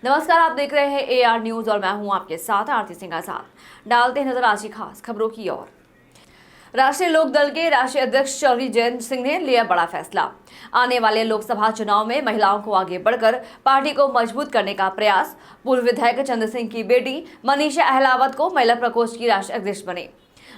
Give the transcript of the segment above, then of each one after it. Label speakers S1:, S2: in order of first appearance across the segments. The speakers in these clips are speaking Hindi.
S1: नमस्कार, आप देख रहे हैं AR न्यूज और मैं हूं आपके साथ आरती सिंह आजाद। डालते हैं नजर आज की खास खबरों की ओर। राष्ट्रीय लोक दल के राष्ट्रीय अध्यक्ष चौधरी जयंत सिंह ने लिया बड़ा फैसला। आने वाले लोकसभा चुनाव में महिलाओं को आगे बढ़कर पार्टी को मजबूत करने का प्रयास। पूर्व विधायक चंद्र सिंह की बेटी मनीषा अहलावत को महिला प्रकोष्ठ की राष्ट्रीय अध्यक्ष बने।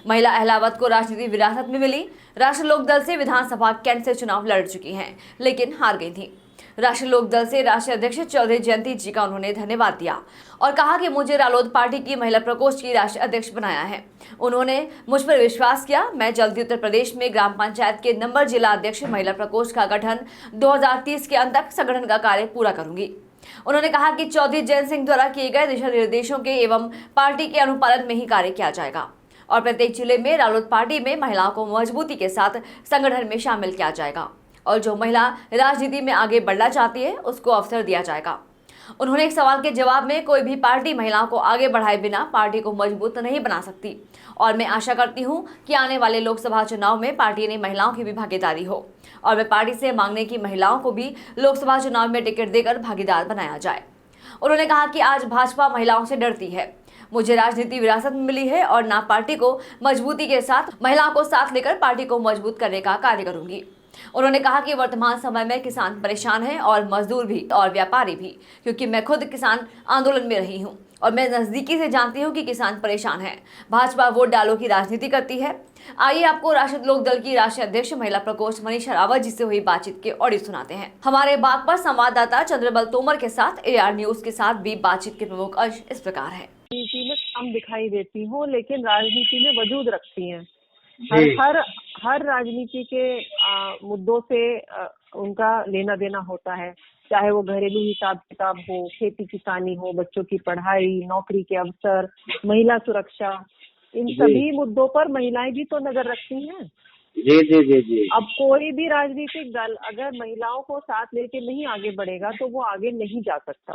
S1: महिला अहलावत को राजनीतिक विरासत में मिली। राष्ट्रीय लोक दल से विधानसभा कैंट से चुनाव लड़ चुकी हैं, लेकिन हार गई थी। राष्ट्रीय लोक दल से राष्ट्रीय अध्यक्ष चौधरी जयंती जी का उन्होंने धन्यवाद दिया और कहा कि मुझे रालोद पार्टी की महिला प्रकोष्ठ की राष्ट्रीय अध्यक्ष बनाया है। उन्होंने मुझ पर विश्वास किया। मैं जल्दी उत्तर प्रदेश में ग्राम पंचायत के नंबर जिला अध्यक्ष महिला प्रकोष्ठ का गठन 2030 के अंत तक संगठन का कार्य पूरा करूंगी। उन्होंने कहा कि चौधरी जयंत सिंह द्वारा किए गए दिशा निर्देशों के एवं पार्टी के अनुपालन में ही कार्य किया जाएगा और प्रत्येक जिले में रालोद पार्टी में महिलाओं को मजबूती के साथ संगठन में शामिल किया जाएगा और जो महिला राजनीति में आगे बढ़ना चाहती है उसको अवसर दिया जाएगा। उन्होंने एक सवाल के जवाब में कोई भी पार्टी महिलाओं को आगे बढ़ाए बिना पार्टी को मजबूत नहीं बना सकती और मैं आशा करती हूं कि आने वाले लोकसभा चुनाव में पार्टी ने महिलाओं की भी भागीदारी हो और मैं पार्टी से मांगने की महिलाओं को भी लोकसभा चुनाव में टिकट देकर भागीदार बनाया जाए। उन्होंने कहा कि आज भाजपा महिलाओं से डरती है। मुझे राजनीति विरासत में मिली है और ना पार्टी को मजबूती के साथ महिलाओं को साथ लेकर पार्टी को मजबूत करने का कार्य करूंगी। उन्होंने कहा कि वर्तमान समय में किसान परेशान हैं और मजदूर भी और व्यापारी भी, क्योंकि मैं खुद किसान आंदोलन में रही हूं और मैं नजदीकी से जानती हूं कि किसान परेशान हैं। भाजपा वोट डालो की राजनीति करती है। आइए आपको राष्ट्रीय लोक दल की राष्ट्रीय अध्यक्ष महिला प्रकोष्ठ मनीषा रावत जी से हुई बातचीत के ऑडियो सुनाते हैं। हमारे बागपत संवाददाता चंद्रबल तोमर के साथ AR न्यूज के साथ भी बातचीत के प्रमुख अंश इस प्रकार है।
S2: राजनीति में कम दिखाई देती हूँ, लेकिन राजनीति में वजूद रखती हैं। हर राजनीति के मुद्दों से उनका लेना देना होता है, चाहे वो घरेलू हिसाब किताब हो, खेती किसानी हो, बच्चों की पढ़ाई, नौकरी के अवसर, महिला सुरक्षा, इन सभी मुद्दों पर महिलाएं भी तो नजर रखती हैं।
S3: जी जी जी जी।
S2: अब कोई भी राजनीतिक दल अगर महिलाओं को साथ लेके नहीं आगे बढ़ेगा तो वो आगे नहीं जा सकता।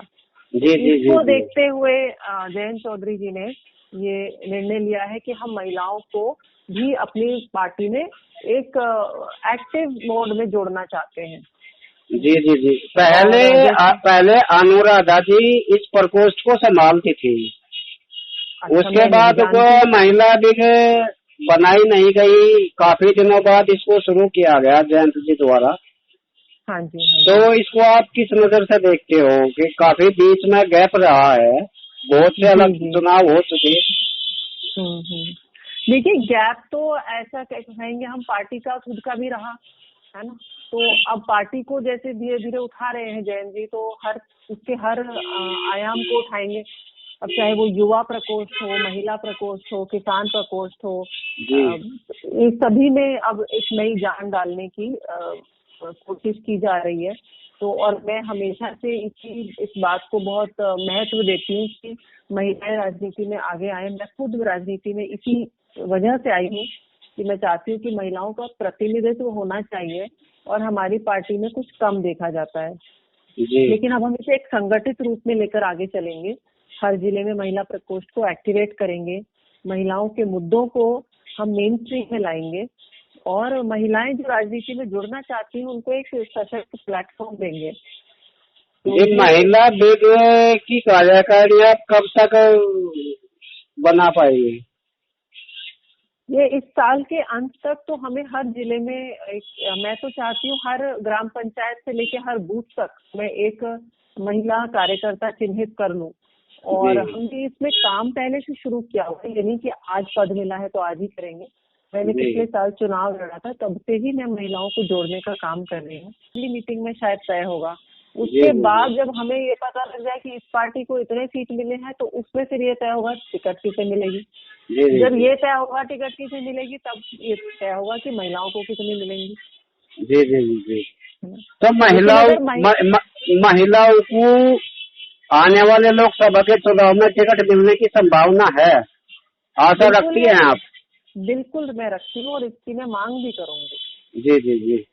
S3: जी जी
S2: इसको
S3: जी
S2: देखते हुए जयंत चौधरी जी ने ये निर्णय लिया है कि हम महिलाओं को भी अपनी पार्टी में एक एक्टिव मोड में जोड़ना चाहते हैं।
S3: जी जी जी। पहले अनुराधा जी इस प्रकोष्ठ को संभालती थी।
S2: अच्छा,
S3: उसके बाद वो महिला बिल बनाई नहीं गई। काफी दिनों बाद इसको शुरू किया गया जयंत जी द्वारा।
S2: हाँ जी, हाँ जी।
S3: तो इसको आप किस नजर से देखते हो कि काफी बीच में गैप रहा है, बहुत से अलग चुनाव हो चुके।
S2: देखिए, गैप तो ऐसा कहेंगे हम, पार्टी का खुद का भी रहा है ना। तो अब पार्टी को जैसे धीरे धीरे उठा रहे हैं जयंत जी, तो उसके हर आयाम को उठाएंगे। अब चाहे वो युवा प्रकोष्ठ हो, महिला प्रकोष्ठ हो, किसान प्रकोष्ठ हो, इस सभी में अब एक नई जान डालने की कोशिश की जा रही है। तो और मैं हमेशा से इस बात को बहुत महत्व देती हूँ कि महिलाएं राजनीति में आगे आए। मैं खुद राजनीति में इसी वजह से आई हूँ कि मैं चाहती हूँ कि महिलाओं का प्रतिनिधित्व होना चाहिए और हमारी पार्टी में कुछ कम देखा जाता है। लेकिन अब हम इसे एक संगठित रूप में लेकर आगे चलेंगे। हर जिले में महिला प्रकोष्ठ को एक्टिवेट करेंगे, महिलाओं के मुद्दों को हम मेन स्ट्रीम में लाएंगे और महिलाएं जो राजनीति में जुड़ना चाहती हैं उनको एक सशक्त प्लेटफॉर्म देंगे।
S3: ये महिला बिल की कार्यकारिणी आप कब तक बना पाएंगे?
S2: ये इस साल के अंत तक तो हमें हर जिले में मैं तो चाहती हूँ हर ग्राम पंचायत से लेके हर बूथ तक मैं एक महिला कार्यकर्ता चिन्हित कर लूं। और हमने इसमें काम पहले से शुरू किया हुआ है, यानी कि आज पद मिला है तो आज ही करेंगे। मैंने पिछले साल चुनाव लड़ा था, तब से ही मैं महिलाओं को जोड़ने का काम कर रही हूँ। अगली मीटिंग में शायद तय होगा। उसके बाद जब हमें ये पता लग जाए कि इस पार्टी को इतने सीट मिले हैं तो उसमें फिर ये तय होगा टिकट किसे मिलेगी। जब ये तय होगा टिकट किसे मिलेगी, तब ये तय होगा कि महिलाओं को कितनी मिलेंगी।
S3: जी जी जी जी। तो महिलाओं को आने वाले लोकसभा के चुनाव में टिकट मिलने की संभावना है, आशा रखती हैं आप?
S2: बिल्कुल मैं रखती हूँ और इसकी मैं मांग भी करूंगी।
S3: जी जी जी।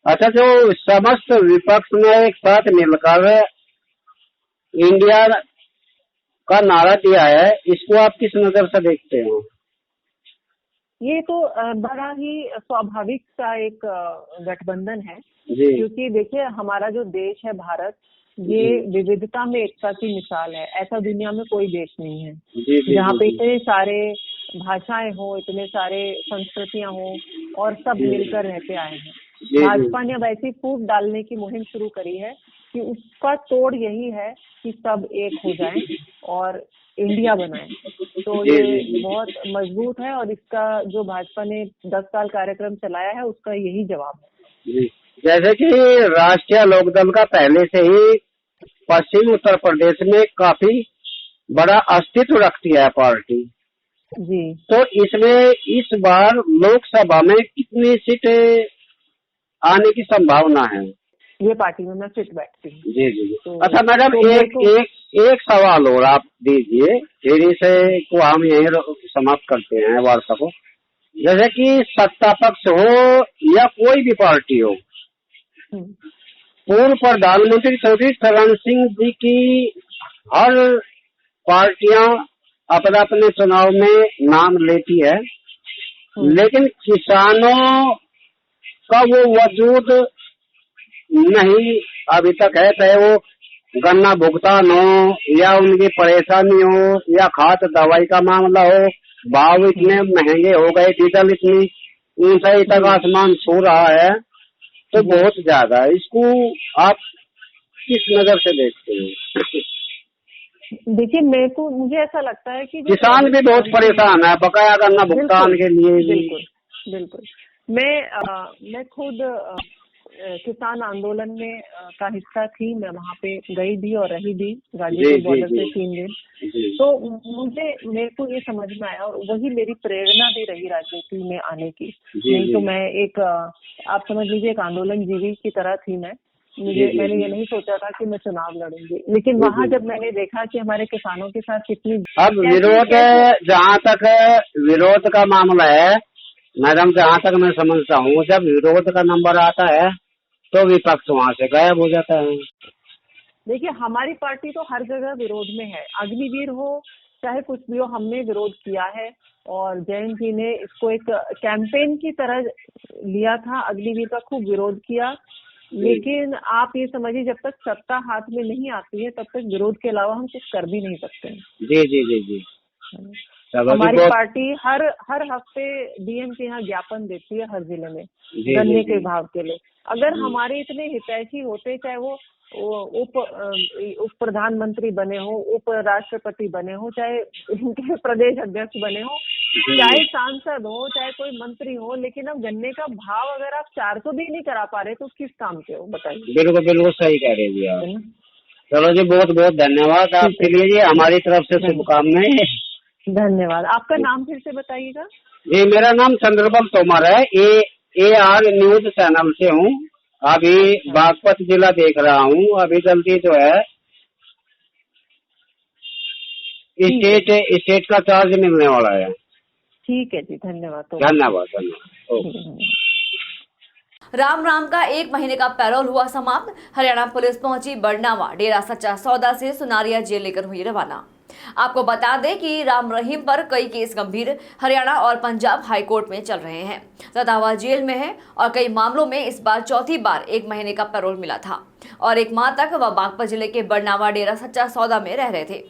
S3: अच्छा, जो समस्त विपक्ष ने एक साथ मिलकर इंडिया का नारा दिया है, इसको आप किस नजर से देखते हो?
S2: ये तो बड़ा ही स्वाभाविक सा एक गठबंधन है, क्योंकि देखिए हमारा जो देश है भारत, ये विविधता में एकता की मिसाल है। ऐसा दुनिया में कोई देश नहीं है
S3: जी जी
S2: जहाँ पे
S3: जी
S2: इतने सारे भाषाएं हो, इतने सारे संस्कृतियां हो और सब मिलकर रहते आए हैं।
S3: जी
S2: भाजपा ने अब ऐसी फूट डालने की मुहिम शुरू करी है कि उसका तोड़ यही है कि सब एक हो जाएं और इंडिया बनाएं। तो
S3: जी,
S2: ये
S3: जी।
S2: बहुत मजबूत है और इसका जो भाजपा ने 10 साल कार्यक्रम चलाया है उसका यही जवाब है।
S3: जी। जैसे कि राष्ट्रीय लोकदल का पहले से ही पश्चिम उत्तर प्रदेश में काफी बड़ा अस्तित्व रखती है पार्टी,
S2: जी
S3: तो इसमें इस बार लोकसभा में कितनी सीटें आने की संभावना है?
S2: ये पार्टी में मैं फिट बैठती हूँ।
S3: जी जी जी।
S2: तो
S3: अच्छा मैडम,
S2: तो मेरे
S3: एक
S2: को
S3: एक एक सवाल और आप दीजिए, फिर इसे को हम यहीं समाप्त करते हैं वार्ता को। जैसे कि सत्ता पक्ष हो या कोई भी पार्टी हो,
S2: हम्म,
S3: पूर्व प्रधानमंत्री चौधरी चरण सिंह जी की हर पार्टियां अपने अपने चुनाव में नाम लेती है, लेकिन किसानों का वो वजूद नहीं अभी तक है, चाहे वो गन्ना भुगतान हो या उनकी परेशानी हो या खाद दवाई का मामला हो। भाव इतने महंगे हो गए, डीजल इतनी ऊंचाई तक आसमान छू रहा है, तो बहुत ज्यादा है। इसको आप किस नजर से देखते हैं?
S2: देखिए मुझे ऐसा लगता है कि
S3: किसान भी बहुत परेशान है बकाया गन्ना भुगतान के लिए भी।
S2: बिल्कुल बिल्कुल। मैं खुद किसान आंदोलन में का हिस्सा थी। मैं वहाँ पे गई भी और रही भी, गाजीपुर बॉर्डर पे 3 दिन। तो मेरे को ये समझ में आया और वही मेरी प्रेरणा भी रही राजनीति में आने की। नहीं तो मैं एक आप समझ लीजिए एक आंदोलन जीवी की तरह थी मैंने ये नहीं सोचा था कि मैं चुनाव लड़ूंगी, लेकिन वहाँ जब मैंने देखा कि हमारे किसानों के साथ कितनी
S3: अब विरोध, जहाँ तक विरोध का मामला है मैडम, जहाँ तक मैं समझता हूँ, जब विरोध का नंबर आता है तो विपक्ष वहाँ से गायब हो जाता है।
S2: देखिए हमारी पार्टी तो हर जगह विरोध में है, अग्निवीर हो चाहे कुछ भी हो, हमने विरोध किया है। और जयंत जी ने इसको एक कैंपेन की तरह लिया था, अग्निवीर का खूब विरोध किया। लेकिन आप ये समझिए जब तक सत्ता हाथ में नहीं आती है तब तक विरोध के अलावा हम कुछ कर भी नहीं सकते।
S3: जी जी जी जी।
S2: हमारी पार्टी हर हफ्ते डीएम के यहाँ ज्ञापन देती है हर जिले में गन्ने के भाव के लिए। अगर हमारे इतने हितैषी होते, चाहे वो उप प्रधानमंत्री बने हो, उप राष्ट्रपति बने हो, चाहे उनके प्रदेश अध्यक्ष बने हो, चाहे सांसद हो, चाहे कोई मंत्री हो, लेकिन अब गन्ने का भाव अगर आप 400 भी नहीं करा पा रहे तो किस काम के हो बताइए।
S3: बिल्कुल बिल्कुल सही कह रहे जी आप। चलो जी, बहुत बहुत धन्यवाद आपके लिए जी, हमारी तरफ से शुभकामनाएं।
S2: धन्यवाद। आपका नाम फिर से बताइएगा।
S3: जी, मेरा नाम चंद्रबल तोमर है, AR न्यूज चैनल से हूँ। अभी बागपत जिला देख रहा हूँ। अभी जल्दी जो है स्टेट का चार्ज मिलने वाला है।
S2: ठीक है जी, धन्यवाद।
S3: धन्यवाद धन्यवाद।
S1: राम राम का 1 महीने का पैरोल हुआ समाप्त। हरियाणा पुलिस पहुंची बरनावा, डेरा सच्चा सौदा से सुनारिया जेल लेकर हुई रवाना। आपको बता दें कि राम रहीम पर कई केस गंभीर हरियाणा और पंजाब हाई कोर्ट में चल रहे हैं। सतावा जेल में है और कई मामलों में इस बार चौथी बार 1 महीने का पैरोल मिला था और 1 माह तक वह बागपत जिले के बरनावा डेरा सच्चा सौदा में रह रहे थे।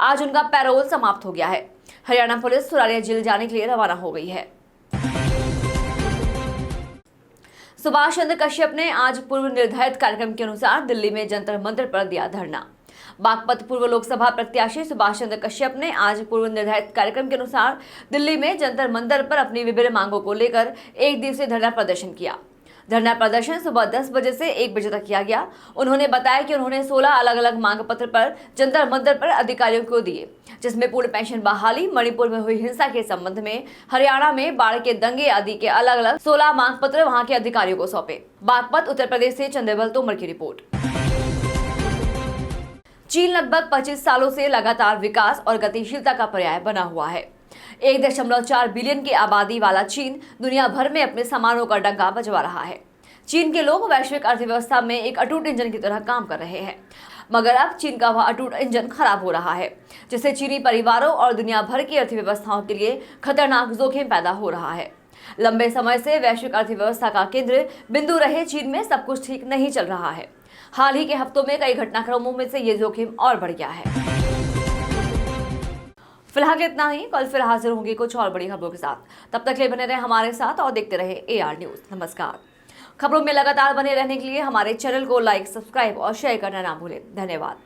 S1: आज उनका पैरोल समाप्त हो गया है। हरियाणा पुलिस सुनारिया जेल जाने के लिए रवाना हो गई है। सुभाष चंद्र कश्यप ने आज पूर्व निर्धारित कार्यक्रम के अनुसार दिल्ली में जंतर मंतर पर दिया धरना। बागपत पूर्व लोकसभा प्रत्याशी सुभाष चंद्र कश्यप ने आज पूर्व निर्धारित कार्यक्रम के अनुसार दिल्ली में जंतर मंतर पर अपनी विभिन्न मांगों को लेकर 1 दिवसीय धरना प्रदर्शन किया। धरना प्रदर्शन सुबह 10 बजे से 1 बजे तक किया गया। उन्होंने बताया कि उन्होंने 16 अलग अलग मांग पत्र पर जंतर मंतर पर अधिकारियों को दिए, जिसमें पूर्ण पेंशन बहाली, मणिपुर में हुई हिंसा के संबंध में, हरियाणा में बाढ़ के दंगे आदि के अलग अलग 16 मांग पत्र वहां के अधिकारियों को सौंपे। बागपत उत्तर प्रदेश से चंद्रबल तोमर की रिपोर्ट। चीन लगभग 25 सालों से लगातार विकास और गतिशीलता का पर्याय बना हुआ है। 1.4 बिलियन की आबादी वाला चीन दुनिया भर में अपने सामानों का डंका बजवा रहा है। चीन के लोग वैश्विक अर्थव्यवस्था में एक अटूट इंजन की तरह काम कर रहे हैं, मगर अब चीन का वह अटूट इंजन खराब हो रहा है, जिससे चीनी परिवारों और दुनिया भर की अर्थव्यवस्थाओं के लिए खतरनाक जोखिम पैदा हो रहा है। लंबे समय से वैश्विक अर्थव्यवस्था का केंद्र बिंदु रहे चीन में सब कुछ ठीक नहीं चल रहा है। हाल ही के हफ्तों में कई घटनाक्रमों में से ये जोखिम और बढ़ गया है। फिलहाल इतना ही, कल फिर हाजिर होंगे कुछ और बड़ी खबरों के साथ। तब तक के लिए बने रहे हमारे साथ और देखते रहे AR न्यूज। नमस्कार। खबरों में लगातार बने रहने के लिए हमारे चैनल को लाइक, सब्सक्राइब और शेयर करना ना भूलें। धन्यवाद।